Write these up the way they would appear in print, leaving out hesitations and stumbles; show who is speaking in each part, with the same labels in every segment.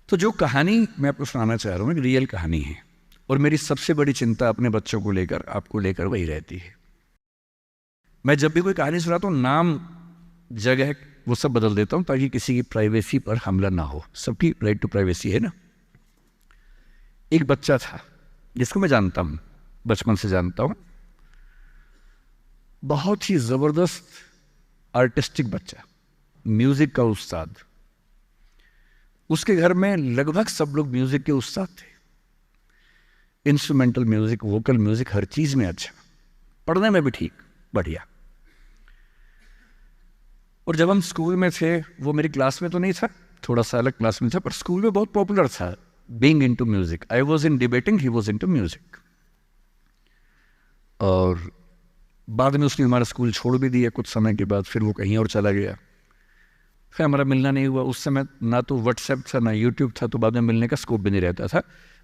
Speaker 1: तो जो कहानी मैं आपको सुनाना चाह रहा हूँ एक रियल कहानी है, और मेरी सबसे बड़ी चिंता अपने बच्चों को लेकर, आपको लेकर वही रहती है। मैं जब भी कोई कहानी सुनाता हूँ, नाम, जगह, वो सब बदल देता हूँ ताकि किसी की प्राइवेसी पर हमला ना हो। सबकी राइट टू प्राइवेसी है ना। एक बच्चा था जिसको मैं जानता हूँ, बचपन से जानता हूँ, बहुत ही जबरदस्त आर्टिस्टिक बच्चा, म्यूजिक का उस्ताद। उसके घर में लगभग सब लोग म्यूजिक के उस्ताद थे, इंस्ट्रूमेंटल म्यूजिक, वोकल म्यूजिक, हर चीज में अच्छा, पढ़ने में भी ठीक, बढ़िया। और जब हम स्कूल में थे, वो मेरी क्लास में तो नहीं था, थोड़ा सा अलग क्लास में था, पर स्कूल में बहुत पॉपुलर था, being into music. I was in debating, he was into music. और बाद में उसने हमारा स्कूल छोड़ भी दिया कुछ समय के बाद, फिर वो कहीं और चला गया, फिर हमारा मिलना नहीं हुआ। उस समय ना तो व्हाट्सएप था ना यूट्यूब था, तो बाद में मिलने का स्कोप भी नहीं रहता था।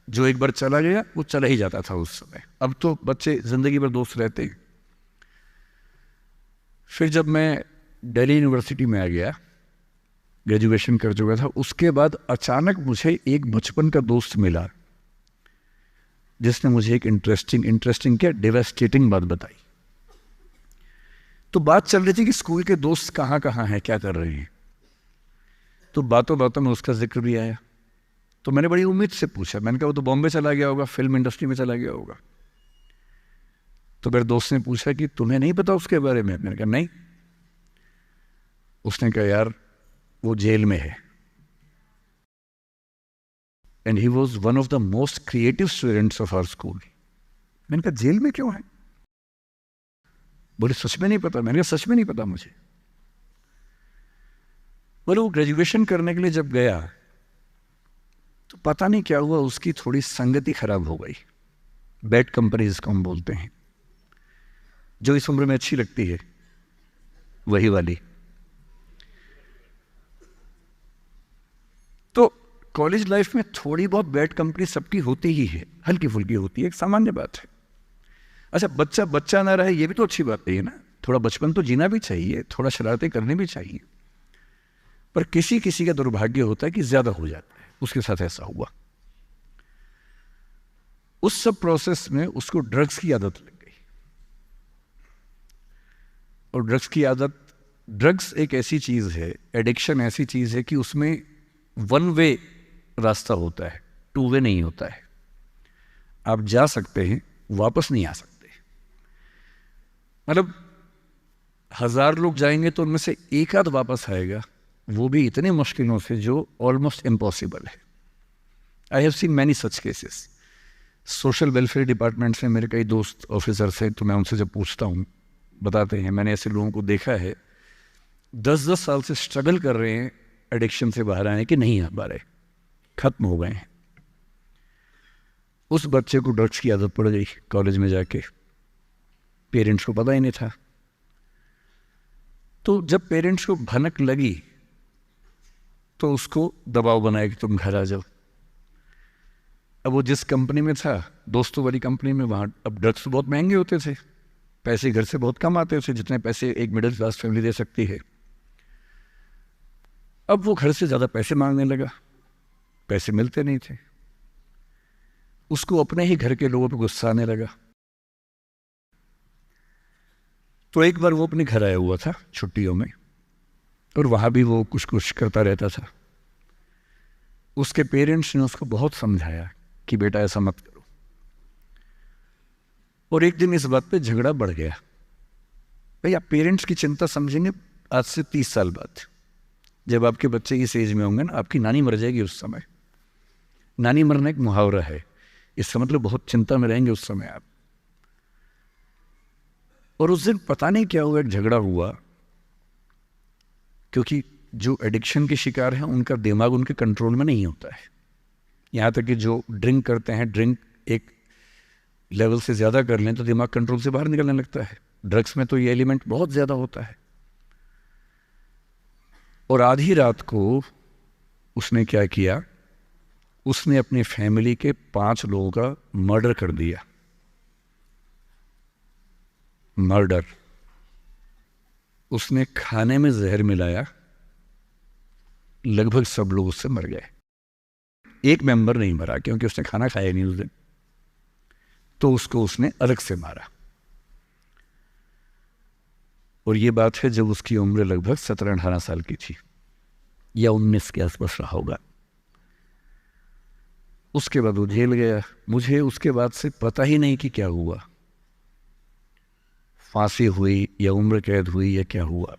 Speaker 1: जो एक बार चला गया वो चला ही जाता था उस समय। अब तो बच्चे जिंदगी भर दोस्त रहते हैं। फिर जब मैं दिल्ली यूनिवर्सिटी में आ गया, ग्रेजुएशन कर चुका था, उसके बाद अचानक मुझे एक बचपन का दोस्त मिला जिसने मुझे एक इंटरेस्टिंग क्या, डेवास्टेटिंग बात बताई। तो बात चल रही थी कि स्कूल के दोस्त कहाँ कहाँ हैं, क्या कर रहे हैं। तो बातों बातों में उसका जिक्र भी आया। तो मैंने बड़ी उम्मीद से पूछा, मैंने कहा वो तो बॉम्बे चला गया होगा, फिल्म इंडस्ट्री में चला गया होगा। तो मेरे दोस्त ने पूछा कि तुम्हें नहीं पता उसके बारे में? मैंने कहा नहीं। उसने कहा यार वो जेल में है, and he was one of the most creative students of our school. मैंने कहा जेल में क्यों है? बोले सच में नहीं पता। मैंने कहा सच में नहीं पता मुझे। बोले वो ग्रेजुएशन करने के लिए जब गया तो पता नहीं क्या हुआ, उसकी थोड़ी संगति खराब हो गई। बैड कंपनी जिसको हम बोलते हैं, जो इस उम्र में अच्छी लगती है, वही वाली। तो कॉलेज लाइफ में थोड़ी बहुत बैड कंपनी सबकी होती ही है, हल्की फुल्की होती है, एक सामान्य बात है। अच्छा, बच्चा बच्चा ना रहे ये भी तो अच्छी बात है ना। थोड़ा बचपन तो जीना भी चाहिए, थोड़ा शरारतें करनी भी चाहिए। पर किसी किसी का दुर्भाग्य होता है कि ज्यादा हो जाता है। उसके साथ ऐसा हुआ। उस सब प्रोसेस में उसको ड्रग्स की आदत लग गई। और ड्रग्स की आदत, ड्रग्स एक ऐसी चीज है, एडिक्शन ऐसी चीज है कि उसमें वन वे रास्ता होता है, टू वे नहीं होता है। आप जा सकते हैं, वापस नहीं आ सकते। मतलब 1000 लोग जाएंगे तो उनमें से एक आध वापस आएगा, वो भी इतने मुश्किलों से जो ऑलमोस्ट इम्पॉसिबल है। I have seen many such cases. Social welfare department से मेरे कई दोस्त ऑफिसर्स हैं, तो मैं उनसे जब पूछता हूँ, बताते हैं मैंने ऐसे लोगों को देखा है 10-10 साल से स्ट्रगल कर रहे हैं एडिक्शन से बाहर आने की, नहीं आ पा रहे, खत्म हो गए हैं। उस बच्चे को ड्रग्स की आदत पड़ गई कॉलेज में जाके, पेरेंट्स को पता ही नहीं था। तो जब पेरेंट्स को भनक लगी तो उसको दबाव बनाया कि तुम घर आ जाओ। अब वो जिस कंपनी में था, दोस्तों वाली कंपनी में, वहाँ अब ड्रग्स तो बहुत महंगे होते थे, पैसे घर से बहुत कम आते थे, जितने पैसे एक मिडिल क्लास फैमिली दे सकती है। अब वो घर से ज़्यादा पैसे मांगने लगा, पैसे मिलते नहीं थे। उसको अपने ही घर के लोगों पर गुस्सा आने लगा। तो एक बार वो अपने घर आया हुआ था छुट्टियों में, और वहाँ भी वो कुछ कुछ करता रहता था। उसके पेरेंट्स ने उसको बहुत समझाया कि बेटा ऐसा मत करो। और एक दिन इस बात पे झगड़ा बढ़ गया। भाई आप पेरेंट्स की चिंता समझेंगे आज से 30 साल बाद, जब आपके बच्चे इस एज में होंगे ना, आपकी नानी मर जाएगी उस समय। नानी मरना एक मुहावरा है, इसका मतलब बहुत चिंता में रहेंगे उस समय आप। और उस दिन पता नहीं क्या हुआ, एक झगड़ा हुआ, क्योंकि जो एडिक्शन के शिकार हैं उनका दिमाग उनके कंट्रोल में नहीं होता है। यहाँ तक कि जो ड्रिंक करते हैं, ड्रिंक एक लेवल से ज़्यादा कर लें तो दिमाग कंट्रोल से बाहर निकलने लगता है। ड्रग्स में तो ये एलिमेंट बहुत ज़्यादा होता है। और आधी रात को उसने क्या किया, उसने अपनी फैमिली के 5 लोगों का मर्डर कर दिया। मर्डर। उसने खाने में जहर मिलाया, लगभग सब लोग उससे मर गए। एक मेंबर नहीं मरा क्योंकि उसने खाना खाया नहीं उस दिन, तो उसको उसने अलग से मारा। और ये बात है जब उसकी उम्र लगभग 17-18 साल की थी या 19 के आसपास रहा होगा। उसके बाद वो जेल गया। मुझे उसके बाद से पता ही नहीं कि क्या हुआ, फांसी हुई या उम्र कैद हुई या क्या हुआ,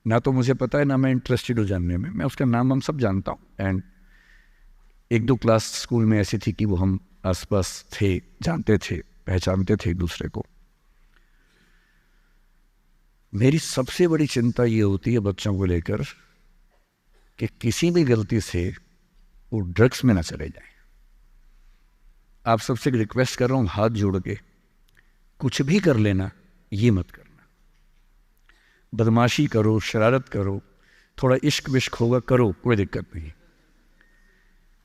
Speaker 1: ना तो मुझे पता है ना मैं इंटरेस्टेड हूँ जानने में। मैं उसका नाम हम सब जानता हूँ, एंड 1-2 क्लास स्कूल में ऐसी थी कि वो हम आसपास थे, जानते थे, पहचानते थे एक दूसरे को। मेरी सबसे बड़ी चिंता ये होती है बच्चों को लेकर कि किसी भी गलती से वो ड्रग्स में ना चले जाएं। आप सबसे रिक्वेस्ट कर रहा हूँ हाथ जोड़ के, कुछ भी कर लेना, ये मत करना। बदमाशी करो, शरारत करो, थोड़ा इश्क विश्क होगा करो, कोई दिक्कत नहीं।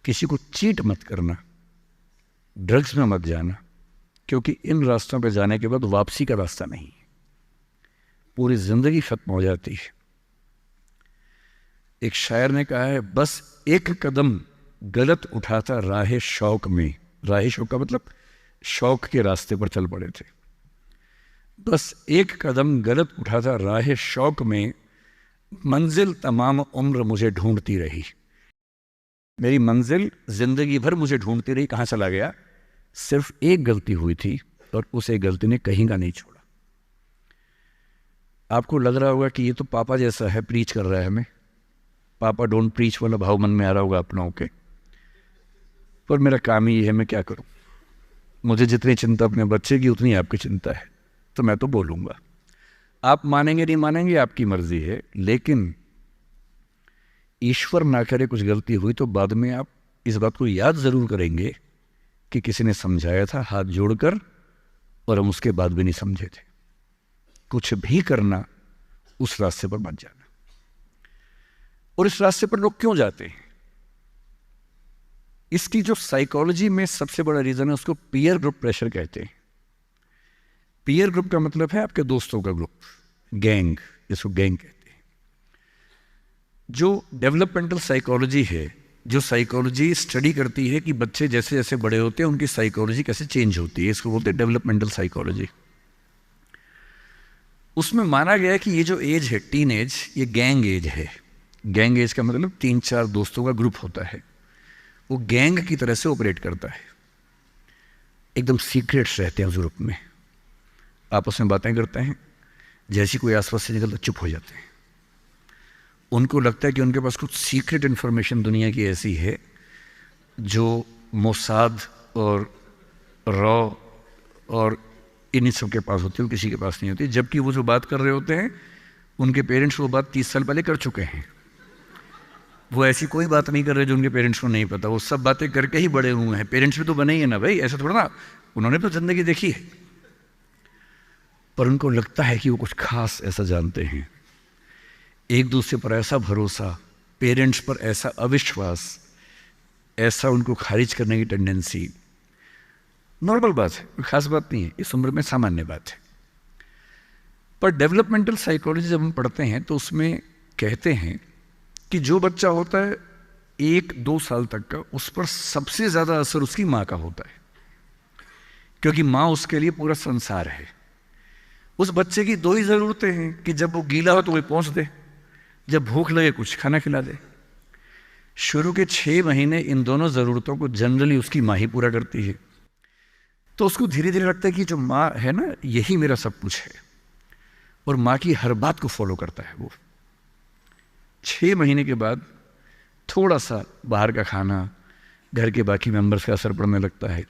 Speaker 1: किसी को चीट मत करना, ड्रग्स में मत जाना, क्योंकि इन रास्तों पे जाने के बाद वापसी का रास्ता नहीं है, पूरी जिंदगी खत्म हो जाती है। एक शायर ने कहा है, बस एक कदम गलत उठाता राह शौक में, राह शौक का मतलब शौक के रास्ते पर चल पड़े थे। बस एक कदम गलत उठाता राह शौक में, मंजिल तमाम उम्र मुझे ढूंढती रही। मेरी मंजिल जिंदगी भर मुझे ढूंढती रही, कहाँ चला गया? सिर्फ एक गलती हुई थी और उस एक गलती ने कहीं का नहीं छोड़ा। आपको लग रहा होगा कि ये तो पापा जैसा है, प्रीच कर रहा है हमें, पापा डोंट प्रीच वाला भाव मन में आ रहा होगा अपनों के, पर मेरा काम ही है, मैं क्या करूं। मुझे जितनी चिंता अपने बच्चे की उतनी आपकी चिंता है, तो मैं तो बोलूँगा। आप मानेंगे नहीं मानेंगे आपकी मर्जी है, लेकिन ईश्वर ना करे कुछ गलती हुई तो बाद में आप इस बात को याद ज़रूर करेंगे कि किसी ने समझाया था हाथ जोड़कर, और हम उसके बाद भी नहीं समझे थे। कुछ भी करना, उस रास्ते पर मत जाना। और इस रास्ते पर लोग क्यों जाते हैं? इसकी जो साइकोलॉजी में सबसे बड़ा रीज़न है, उसको पीयर ग्रुप प्रेशर कहते हैं। पीयर ग्रुप का मतलब है आपके दोस्तों का ग्रुप, गैंग, जिसको गैंग कहते हैं। जो डेवलपमेंटल साइकोलॉजी है, जो साइकोलॉजी स्टडी करती है कि बच्चे जैसे जैसे बड़े होते हैं उनकी साइकोलॉजी कैसे चेंज होती है, इसको बोलते हैं डेवलपमेंटल साइकोलॉजी। उसमें माना गया है कि ये जो एज है, टीन एज, ये गैंग एज है। गैंग एज का मतलब 3-4 दोस्तों का ग्रुप होता है, वो गैंग की तरह से ऑपरेट करता है। एकदम सीक्रेट्स रहते हैं ग्रुप में, आपस में बातें करते हैं, जैसी कोई आसपास से निकलता चुप हो जाते हैं। उनको लगता है कि उनके पास कुछ सीक्रेट इन्फॉर्मेशन दुनिया की ऐसी है जो मोसाद और रॉ और इन्हीं सब के पास होती है, किसी के पास नहीं होती। जबकि वो जो बात कर रहे होते हैं उनके पेरेंट्स वो बात 30 साल पहले कर चुके हैं। वो ऐसी कोई बात नहीं कर रहे जो उनके पेरेंट्स को नहीं पता, वो सब बातें करके ही बड़े हुए हैं। पेरेंट्स भी तो बने ही है ना भाई, ऐसा थोड़ा ना, उन्होंने तो जिंदगी देखी है, पर उनको लगता है कि वो कुछ खास ऐसा जानते हैं। एक दूसरे पर ऐसा भरोसा, पेरेंट्स पर ऐसा अविश्वास, ऐसा उनको खारिज करने की टेंडेंसी, नॉर्मल बात है, कोई खास बात नहीं है, इस उम्र में सामान्य बात है। पर डेवलपमेंटल साइकोलॉजी जब हम पढ़ते हैं तो उसमें कहते हैं कि जो बच्चा होता है 1-2 साल तक का, उस पर सबसे ज़्यादा असर उसकी माँ का होता है, क्योंकि माँ उसके लिए पूरा संसार है। उस बच्चे की 2 ही ज़रूरतें हैं कि जब वो गीला हो तो वो पहुँच दे, जब भूख लगे कुछ खाना खिला दे। शुरू के 6 महीने इन दोनों ज़रूरतों को जनरली उसकी माँ ही पूरा करती है। तो उसको धीरे धीरे लगता है कि जो माँ है ना, यही मेरा सब कुछ है, और माँ की हर बात को फॉलो करता है वो। 6 महीने के बाद थोड़ा सा बाहर का खाना, घर के बाकी मेंबर्स का असर पड़ने लगता है।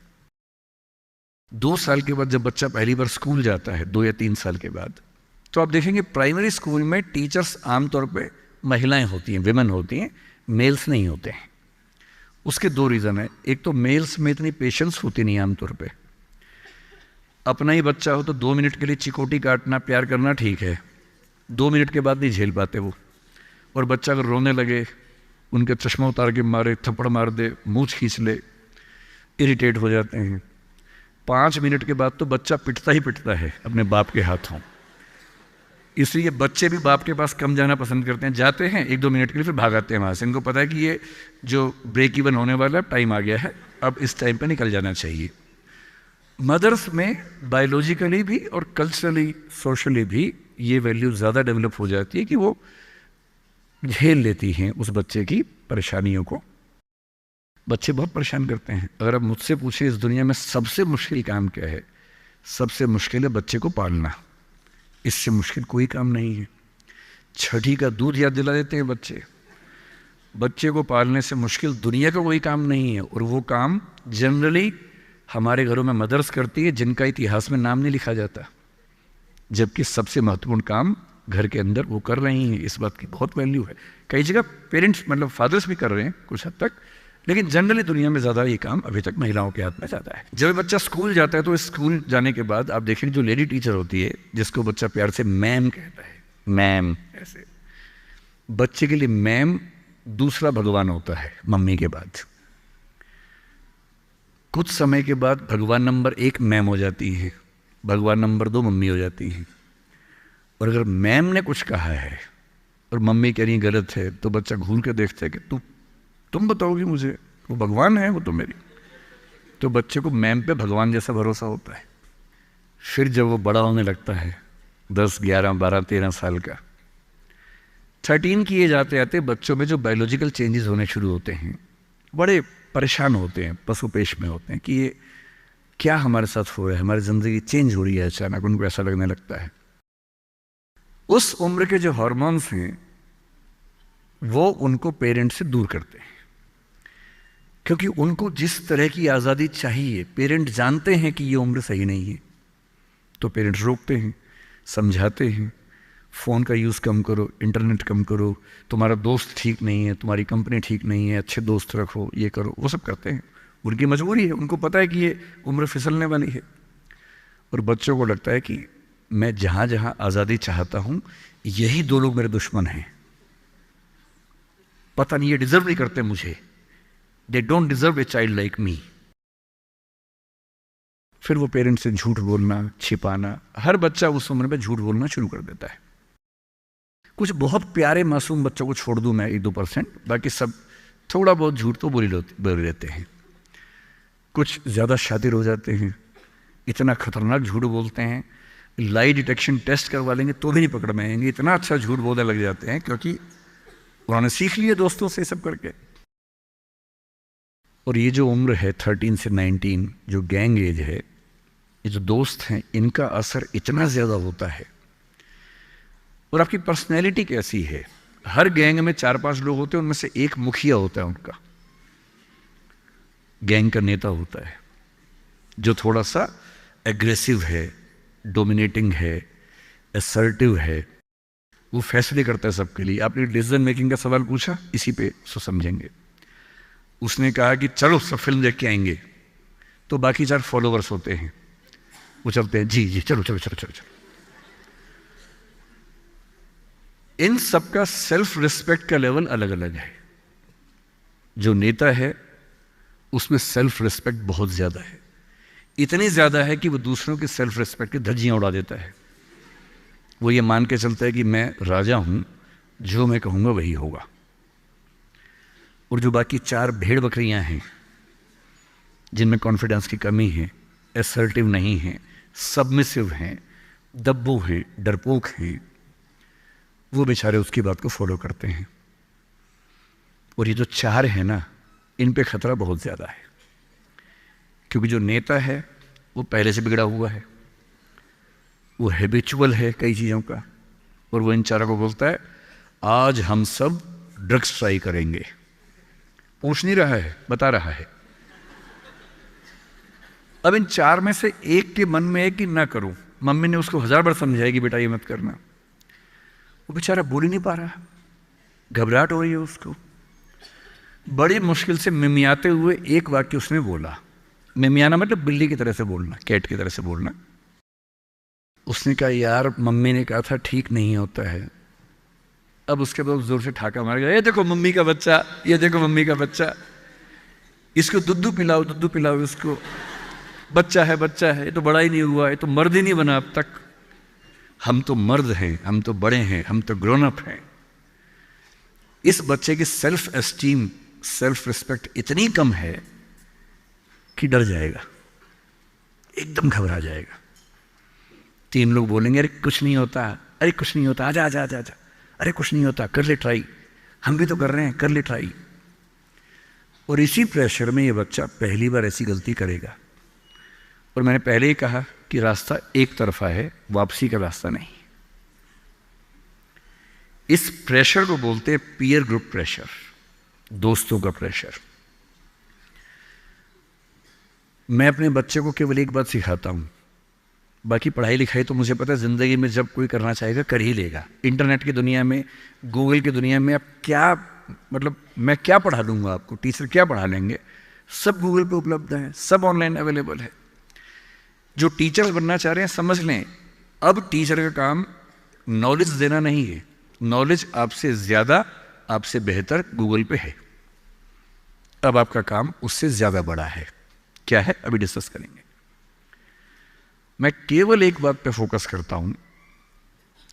Speaker 1: 2 साल के बाद जब बच्चा पहली बार स्कूल जाता है, 2 या 3 साल के बाद, तो आप देखेंगे प्राइमरी स्कूल में टीचर्स आमतौर पे महिलाएं होती हैं, विमेन होती हैं, मेल्स नहीं होते हैं। उसके 2 रीज़न है। एक तो मेल्स में इतनी पेशेंस होती नहीं आमतौर पे। अपना ही बच्चा हो तो 2 मिनट के लिए चिकोटी काटना, प्यार करना ठीक है, 2 मिनट के बाद नहीं झेल पाते वो। और बच्चा अगर रोने लगे, उनके चश्मा उतार के मारे, थप्पड़ मार दे, मूंछ खींच ले, इरिटेट हो जाते हैं। 5 मिनट के बाद तो बच्चा पिटता ही पिटता है अपने बाप के हाथों। इसलिए बच्चे भी बाप के पास कम जाना पसंद करते हैं, जाते हैं 1-2 मिनट के लिए फिर भाग आते हैं वहाँ से। इनको पता है कि ये जो ब्रेक इवन होने वाला टाइम आ गया है, अब इस टाइम पे निकल जाना चाहिए। मदर्स में बायोलॉजिकली भी और कल्चरली सोशली भी ये वैल्यू ज़्यादा डेवलप हो जाती है कि वो झेल लेती हैं उस बच्चे की परेशानियों को। बच्चे बहुत परेशान करते हैं। अगर आप मुझसे पूछें इस दुनिया में सबसे मुश्किल काम क्या है, सबसे मुश्किल है बच्चे को पालना। इससे मुश्किल कोई काम नहीं है। छठी का दूध याद दिला देते हैं बच्चे। बच्चे को पालने से मुश्किल दुनिया का कोई काम नहीं है, और वो काम जनरली हमारे घरों में मदर्स करती है, जिनका इतिहास में नाम नहीं लिखा जाता, जबकि सबसे महत्वपूर्ण काम घर के अंदर वो कर रही हैं। इस बात की बहुत वैल्यू है। कई जगह पेरेंट्स मतलब फादर्स भी कर रहे हैं कुछ हद तक, लेकिन जनरली दुनिया में ज़्यादा ये काम अभी तक महिलाओं के हाथ में ज़्यादा है। जब बच्चा स्कूल जाता है तो स्कूल जाने के बाद आप देखेंगे जो लेडी टीचर होती है, जिसको बच्चा प्यार से मैम कहता है, मैम, ऐसे बच्चे के लिए मैम दूसरा भगवान होता है मम्मी के बाद। कुछ समय के बाद भगवान नंबर 1 मैम हो जाती है, भगवान नंबर 2 मम्मी हो जाती है। और अगर मैम ने कुछ कहा है और मम्मी कह रही गलत है, तो बच्चा घूर के देखता है कि तुम बताओगी मुझे, वो भगवान है वो तो मेरी। तो बच्चे को मैम पे भगवान जैसा भरोसा होता है। फिर जब वो बड़ा होने लगता है 10, 11, 12, 13 साल का, 13 की एज आते आते बच्चों में जो बायोलॉजिकल चेंजेस होने शुरू होते हैं, बड़े परेशान होते हैं, पशुपेश में होते हैं कि ये क्या हमारे साथ हो रहा है, हमारी ज़िंदगी चेंज हो रही है। अचानक उनको ऐसा लगने लगता है। उस उम्र के जो हार्मोन्स हैं वो उनको पेरेंट्स से दूर करते हैं, क्योंकि उनको जिस तरह की आज़ादी चाहिए, पेरेंट जानते हैं कि ये उम्र सही नहीं है, तो पेरेंट्स रोकते हैं, समझाते हैं, फ़ोन का यूज़ कम करो, इंटरनेट कम करो, तुम्हारा दोस्त ठीक नहीं है, तुम्हारी कंपनी ठीक नहीं है, अच्छे दोस्त रखो, ये करो, वो सब करते हैं। उनकी मजबूरी है, उनको पता है कि ये उम्र फिसलने वाली है। और बच्चों को लगता है कि मैं जहाँ जहाँ आज़ादी चाहता हूँ, यही 2 लोग मेरे दुश्मन हैं, पता नहीं ये डिजर्व नहीं करते मुझे, they don't deserve a child like me. फिर वो पेरेंट्स से झूठ बोलना, छिपाना, हर बच्चा उस उम्र में झूठ बोलना शुरू कर देता है। कुछ बहुत प्यारे मासूम बच्चों को छोड़ दूं मैं 1-2%, बाकी सब थोड़ा बहुत झूठ तो बोल लेते हैं। कुछ ज़्यादा शातिर हो जाते हैं, इतना खतरनाक झूठ बोलते हैं, लाई डिटेक्शन टेस्ट करवा लेंगे तो भी नहीं पकड़ में आएंगे, इतना अच्छा झूठ बोलने लग जाते हैं, क्योंकि उन्होंने सीख लिया दोस्तों से सब करके। और ये जो उम्र है 13 से 19, जो गैंग एज है, ये जो दोस्त हैं, इनका असर इतना ज़्यादा होता है। और आपकी पर्सनैलिटी कैसी है, हर गैंग में 4-5 लोग होते हैं, उनमें से एक मुखिया होता है, उनका गैंग का नेता होता है, जो थोड़ा सा एग्रेसिव है, डोमिनेटिंग है, असर्टिव है, वो फैसले करता है सबके लिए। आपने डिसीजन मेकिंग का सवाल पूछा, इसी पे सो समझेंगे। उसने कहा कि चलो सब फिल्म देख के आएंगे, तो बाकी 4 फॉलोवर्स होते हैं, वो चलते हैं, जी जी चलो चलो चलो चलो चलो। इन सबका सेल्फ रिस्पेक्ट का लेवल अलग अलग है। जो नेता है उसमें सेल्फ रिस्पेक्ट बहुत ज़्यादा है, इतनी ज़्यादा है कि वो दूसरों की सेल्फ रिस्पेक्ट की धज्जियाँ उड़ा देता है। वो ये मान के चलता है कि मैं राजा हूँ, जो मैं कहूँगा वही होगा। और जो बाकी 4 भेड़ बकरियाँ हैं, जिनमें कॉन्फिडेंस की कमी है, असर्टिव नहीं हैं, सबमिसिव हैं, दब्बू हैं, डरपोक हैं, वो बेचारे उसकी बात को फॉलो करते हैं। और ये जो 4 हैं ना, इन पे खतरा बहुत ज़्यादा है, क्योंकि जो नेता है वो पहले से बिगड़ा हुआ है, वो हैबिचुअल है कई चीज़ों का, और वो इन 4 को बोलता है आज हम सब ड्रग्स ट्राई करेंगे। पूछ नहीं रहा है, बता रहा है। अब इन 4 में से एक के मन में है कि ना करूं, मम्मी ने उसको 1000 बार समझाएगी बेटा ये मत करना, वो बेचारा बोल ही नहीं पा रहा, घबराहट हो रही है उसको। बड़ी मुश्किल से मिमियाते हुए एक वाक्य उसने बोला। मिमियाना मतलब बिल्ली की तरह से बोलना, कैट की तरह से बोलना। उसने कहा यार मम्मी ने कहा था ठीक नहीं होता है। अब उसके बाद जोर से ठाका मार गया, ये देखो मम्मी का बच्चा, ये देखो मम्मी का बच्चा, इसको दुद्धू पिलाओ इसको, बच्चा है ये तो बड़ा ही नहीं हुआ, ये तो मर्द ही नहीं बना अब तक। हम तो मर्द हैं, हम तो बड़े हैं, हम तो ग्रोन अप हैं। इस बच्चे की सेल्फ एस्टीम, सेल्फ रिस्पेक्ट इतनी कम है कि डर जाएगा, एकदम घबरा जाएगा। 3 लोग बोलेंगे अरे कुछ नहीं होता, अरे कुछ नहीं होता, आजा आजा आजा आजा, अरे कुछ नहीं होता, कर ले ट्राई, हम भी तो कर रहे हैं, कर ले ट्राई। और इसी प्रेशर में ये बच्चा पहली बार ऐसी गलती करेगा। और मैंने पहले ही कहा कि रास्ता एक तरफा है, वापसी का रास्ता नहीं। इस प्रेशर को बोलते हैं पीयर ग्रुप प्रेशर, दोस्तों का प्रेशर। मैं अपने बच्चे को केवल एक बात सिखाता हूं, बाकी पढ़ाई लिखाई तो मुझे पता है ज़िंदगी में जब कोई करना चाहेगा कर ही लेगा। इंटरनेट की दुनिया में, गूगल की दुनिया में, अब क्या मतलब मैं क्या पढ़ा दूंगा आपको, टीचर क्या पढ़ा लेंगे, सब गूगल पे उपलब्ध है, सब ऑनलाइन अवेलेबल है। जो टीचर बनना चाह रहे हैं समझ लें, अब टीचर का काम नॉलेज देना नहीं है, नॉलेज आपसे ज़्यादा, आपसे बेहतर गूगल पे है। अब आपका काम उससे ज़्यादा बड़ा है। क्या है अभी डिस्कस करेंगे। मैं केवल एक बात पे फोकस करता हूं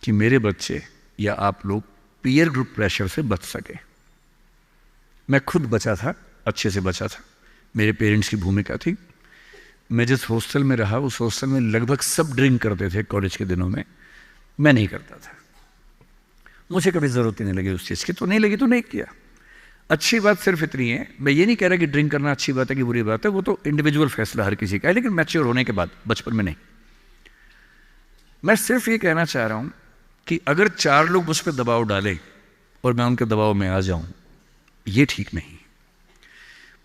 Speaker 1: कि मेरे बच्चे या आप लोग पीयर ग्रुप प्रेशर से बच सके। मैं खुद बचा था, अच्छे से बचा था, मेरे पेरेंट्स की भूमिका थी। मैं जिस हॉस्टल में रहा उस हॉस्टल में लगभग सब ड्रिंक करते थे कॉलेज के दिनों में, मैं नहीं करता था। मुझे कभी ज़रूरत ही नहीं लगी उस चीज़ की, तो नहीं लगी तो नहीं किया। अच्छी बात सिर्फ इतनी है, मैं ये नहीं कह रहा कि ड्रिंक करना अच्छी बात है कि बुरी बात है, वो तो इंडिविजुअल फैसला हर किसी का है, लेकिन मैच्योर होने के बाद, बचपन में नहीं। मैं सिर्फ ये कहना चाह रहा हूँ कि अगर 4 लोग मुझ पर दबाव डालें और मैं उनके दबाव में आ जाऊँ, ये ठीक नहीं।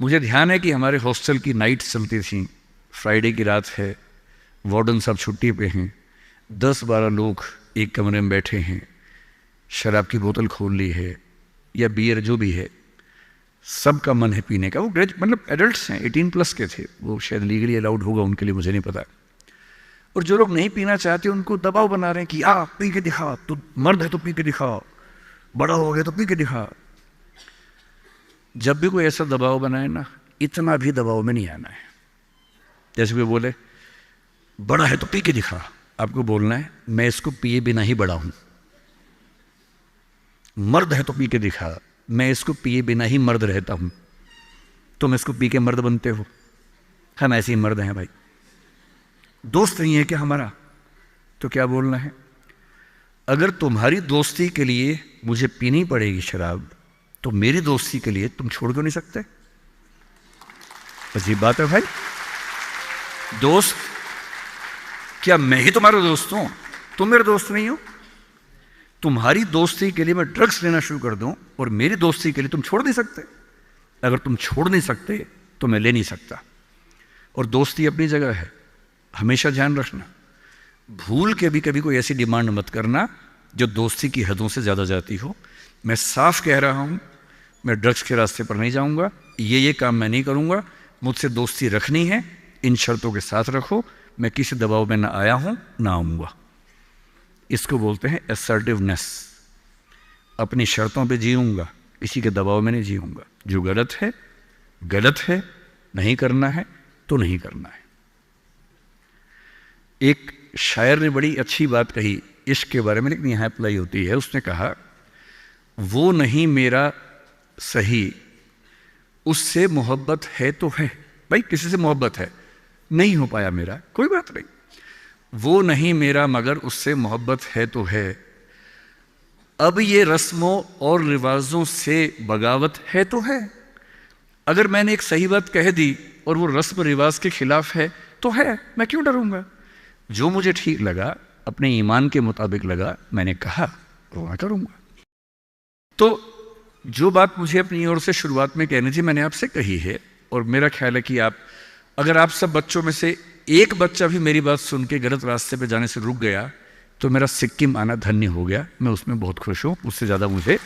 Speaker 1: मुझे ध्यान है कि हमारे हॉस्टल की नाइट चलती थी, फ्राइडे की रात है, वार्डन साहब छुट्टी पे हैं, 10-12 लोग एक कमरे में बैठे हैं, शराब की बोतल खोल ली है या बियर जो भी है, सबका मन है पीने का। वो मतलब एडल्ट्स हैं, 18+ के थे, वो शायद लीगली अलाउड होगा उनके लिए, मुझे नहीं पता। और जो लोग नहीं पीना चाहते उनको दबाव बना रहे हैं कि आ पी के दिखा, तू मर्द है तो पी के दिखा, बड़ा हो गया तो पी के दिखा। जब भी कोई ऐसा दबाव बनाए ना, इतना भी दबाव में नहीं आना है। जैसे कोई बोले बड़ा है तो पी के दिखा, आपको बोलना है मैं इसको पिए बिना ही बड़ा हूं। मर्द है तो पी के दिखा, मैं इसको पिए बिना ही मर्द रहता हूं। तुम इसको पी के मर्द बनते हो, हम ऐसे ही मर्द हैं भाई। दोस्त नहीं है क्या हमारा, तो क्या बोलना है, अगर तुम्हारी दोस्ती के लिए मुझे पीनी पड़ेगी शराब, तो मेरी दोस्ती के लिए तुम छोड़ क्यों नहीं सकते? अजीब बात है भाई। दोस्त, क्या मैं ही तुम्हारा दोस्त हूं, तुम मेरे दोस्त नहीं हो? तुम्हारी दोस्ती के लिए मैं ड्रग्स लेना शुरू कर दूं और मेरी दोस्ती के लिए तुम छोड़ नहीं सकते? अगर तुम छोड़ नहीं सकते तो मैं ले नहीं सकता। और दोस्ती अपनी जगह है, हमेशा ध्यान रखना। भूल के भी कभी कोई ऐसी डिमांड मत करना जो दोस्ती की हदों से ज़्यादा जाती हो। मैं साफ कह रहा हूं, मैं ड्रग्स के रास्ते पर नहीं जाऊंगा, ये काम मैं नहीं करूंगा। मुझसे दोस्ती रखनी है, इन शर्तों के साथ रखो। मैं किसी दबाव में ना आया हूं, ना आऊंगा। इसको बोलते हैं असर्टिवनेस। अपनी शर्तों पे जीऊंगा, किसी के दबाव में नहीं जीऊंगा। जो गलत है गलत है, नहीं करना है तो नहीं करना है। एक शायर ने बड़ी अच्छी बात कही इश्क के बारे में, लेकिन यहाँ अप्लाई होती है। उसने कहा, वो नहीं मेरा सही, उससे मोहब्बत है तो है। भाई किसी से मोहब्बत है, नहीं हो पाया मेरा, कोई बात नहीं। वो नहीं मेरा मगर उससे मोहब्बत है तो है। अब ये रस्मों और रिवाजों से बगावत है तो है। अगर मैंने एक सही बात कह दी और वो रस्म रिवाज के खिलाफ है तो है, मैं क्यों डरूंगा? जो मुझे ठीक लगा, अपने ईमान के मुताबिक लगा, मैंने कहा वो मैं करूंगा। तो जो बात मुझे अपनी ओर से शुरुआत में कहनी थी मैंने आपसे कही है। और मेरा ख्याल है कि अगर आप सब बच्चों में से एक बच्चा भी मेरी बात सुन के गलत रास्ते पे जाने से रुक गया तो मेरा सिक्किम आना धन्य हो गया। मैं उसमें बहुत खुश हूँ, उससे ज़्यादा मुझे